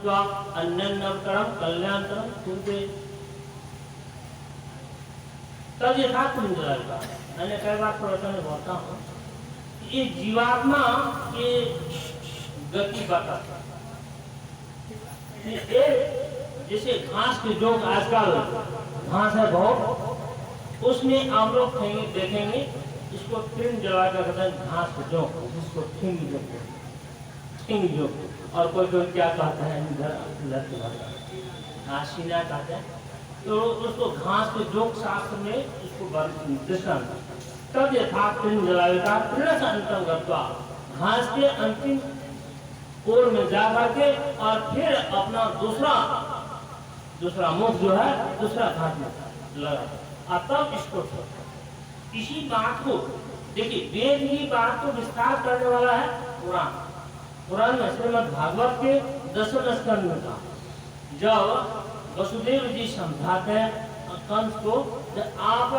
दृष्ट्वा अन्यन्नवकरं कल्याणकरं कुरुते तब यथार्थ निंदा। मैंने कई बार प्रवचन में बोलता हूँ, ये जीवात्मा के गति बताता है। जैसे घास के जोक, आजकल घास है बहुत, उसमें आप लोग देखेंगे इसको ट्रिम जला कर कहते हैं घास के जोक, जिसको ठिंग जोक, और कोई कोई क्या कहता है आशीना कहते हैं, तो उसको घास के जोक शास्त्र में इसको दृष्टांत। तब यथार्थ ट्रिम जलावेगा तृण से अंतम गत्वा, घास के अंतिम कोर में जा करके और फिर अपना दूसरा मुख जो है दूसरा घाट में लगा, और तब इसको छोड़। इसी बात को देखिए, वेद की बात को विस्तार करने वाला है पुराण में श्रीमद् भागवत के 10वें स्कंद में था, जब वसुदेव जी समझाते हैं कंस को, जब आप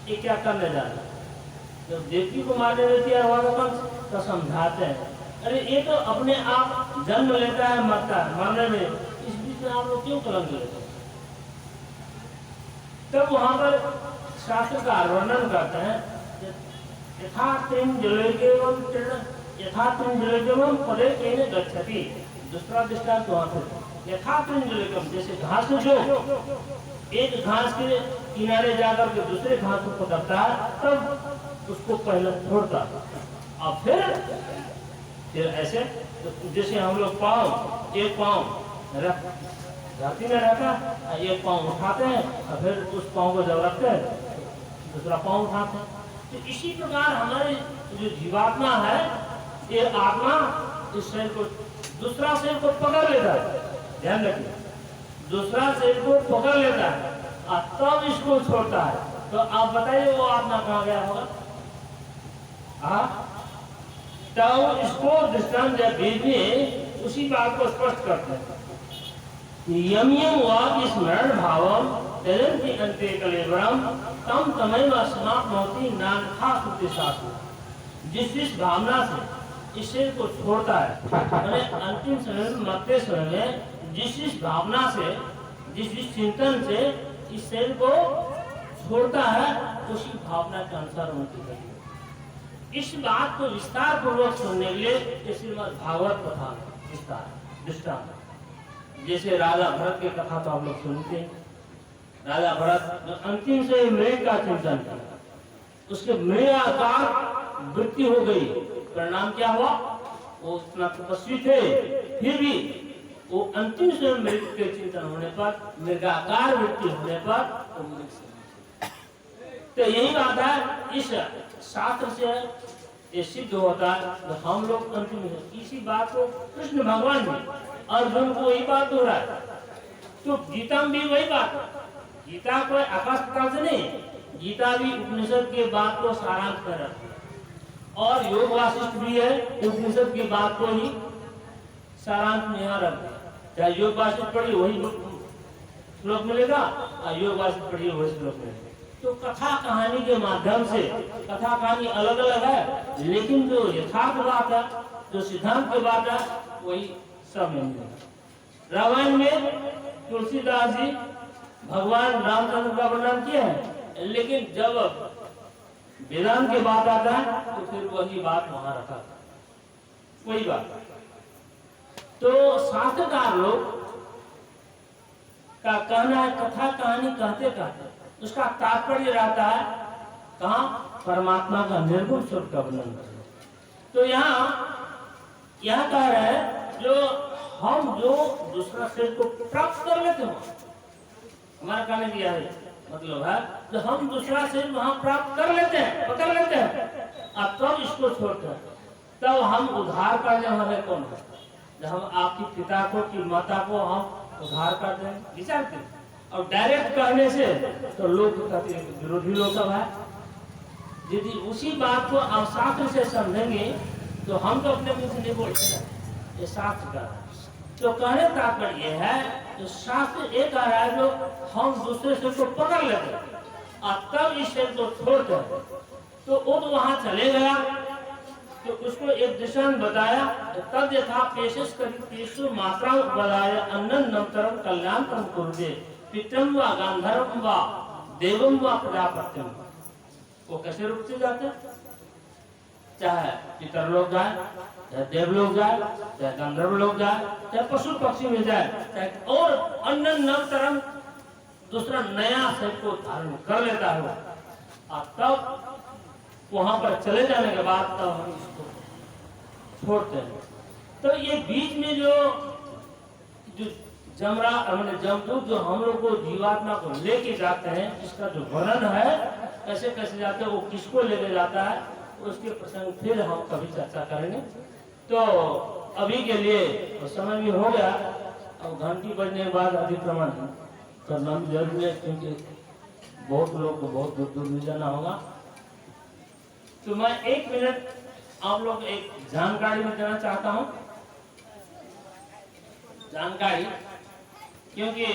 ये क्या करने जा रहे हैं, जब देवकी को मारने में तैयार हुआ कंस तो समझाते हैं, अरे ये तो अपने आप जन्म लेता है मरता है, मरने में इस बीच में आप लोग क्यों कलंक लेते हैं। तब वहां पर शास्त्रकार वर्णन करते हैं, यथार्थिं जलेगम पदे केने गच्छति। दूसरा दृष्टांत वहां पर यथार्थिं जलेगम, जैसे घास जो एक घास के किनारे जाकर के दूसरे घास को पकड़ता है, तब उसको पहले छोड़ता और फिर ऐसे, जैसे हम लोग पाँव, एक पाँव धरती में रहता, एक पाँव उठाते हैं और फिर उस पाँव को जब रखते हैं दूसरा पाँव उठाते हैं। तो इसी प्रकार हमारे जो जीवात्मा है, ये आत्मा इस शरीर को, दूसरा शरीर को पकड़ लेता है, ध्यान रखिए, दूसरा शरीर को पकड़ लेता है और तब इसको छोड़ता है। तो आप बताइए वो आत्मा कहाँ गया होगा? तब इसको दृष्टांत वेद में उसी बात को स्पष्ट करते हैं, यम यम वाक् स्मरण भावम तदंति अंते कलेवरम तम तमैव समाप्नोति नान्था सुति सासु। जिस भावना से इस शरीर को छोड़ता है, मैंने अंतिम समय में मरते समय में जिस भावना से, जिस चिंतन से इस शरीर को छोड़ता है, उसी भावना के अनुसार उनकी गति। इस बात को विस्तार पूर्वक सुनने के लिए श्रीमद् भागवत कथा विस्तार दृष्टांत, जैसे राजा भरत की कथा तो आप लोग सुनते हैं। राजा भरत अंतिम से मृग का चिंतन किया, उसके मृग आकार वृत्ति हो गई, परिणाम क्या हुआ? वो इतना तपस्वी थे, फिर भी वो अंतिम से मृग के चिंतन होने पर, मृगाकार वृत्ति होने पर वो मृग से। तो यही बात है, इस शास्त्र से ये सिद्ध होता है तो हम लोग अंतिम, इसी बात को कृष्ण भगवान भी अर्जुन को वही बात हो रहा है, तो गीता में भी वही बात। गीता कोई आकाश पाताल से नहीं, गीता भी उपनिषद के बात को सारांश कर रहा है, और योग वासिष्ठ भी है उपनिषद की बात को ही सारांश में यहाँ रख दिया। चाहे योग वासिष्ठ पढ़िए वही श्लोक मिलेगा, और योग वासिष्ठ पढ़िए वही श्लोक मिलेगा। तो कथा कहानी के माध्यम से, कथा कहानी अलग अलग है, लेकिन जो यथार्थ बात है, जो सिद्धांत की बात है, वही सब में मिलेगा। रामायण में तुलसीदास जी भगवान रामचंद्र का वर्णन किया है, लेकिन जब वेदांत की बात आता है तो फिर वही बात वहां रखा, वही बात। तो शास्त्रकार लोग का कहना है, कथा कहानी कहते कहते उसका तात्पर्य रहता है कहाँ? परमात्मा का निर्गुण स्वरूप का वर्णन करना। तो यहाँ कह रहे हैं, जो हम जो दूसरा शरीर को प्राप्त कर लेते हो, हमारा कहने दिया है मतलब है, जो हम दूसरा शरीर वहां प्राप्त कर लेते हैं, पकड़ लेते हैं, और तब इसको छोड़ते हैं, तब हम उद्धार करने वाले कौन है? जब हम आपकी पिता को की माता को हम उद्धार करते हैं, विचारते हैं। और डायरेक्ट कहने से तो लोग कहते हैं विरोधी लोग सब है। यदि उसी बात को आप शास्त्र से समझेंगे तो हम तो अपने मुंह से नहीं बोलते, ये शास्त्र का। तो कहने तात्पर्य ये है, तो शास्त्र ये कह रहा है, जो हम दूसरे शरीर को पकड़ लेते हैं और तब इस शरीर को छोड़ते हैं, तो वो तो वहां चले गया, तो उसको एक दृष्टांत बताया, तद यथा पेशस करी मात्रा बलाय अन्नन नंतरम कल्याण तम कुरुदे पितरम व गांधर्वम व देवम व प्रजापत्यम। वो कैसे रूप से जाते, चाहे पितर लोग जाए, चाहे देव लोग जाए, चाहे गंधर्व लोग जाए, चाहे पशु पक्षी में जाए, चाहे और अन्य नवतरम दूसरा नया शरीर को धारण कर लेता है और तब वहां पर चले जाने के बाद तब हम इसको छोड़ते हैं। तो ये बीच में जो जमदूत जो हम लोग को जीवात्मा को लेके जाते हैं, इसका जो वर्णन है कैसे कैसे जाते हैं, वो किसको लेके जाता है, उसके प्रसंग फिर हम कभी चर्चा करेंगे। तो अभी के लिए तो समय भी हो गया, और घंटी बजने के बाद अधिक्रमण करना भी जरूरी है, क्योंकि बहुत लोग को बहुत दूर दूर भी जाना होगा। तो मैं 1 मिनट आप लोग एक जानकारी में देना चाहता हूँ, जानकारी, क्योंकि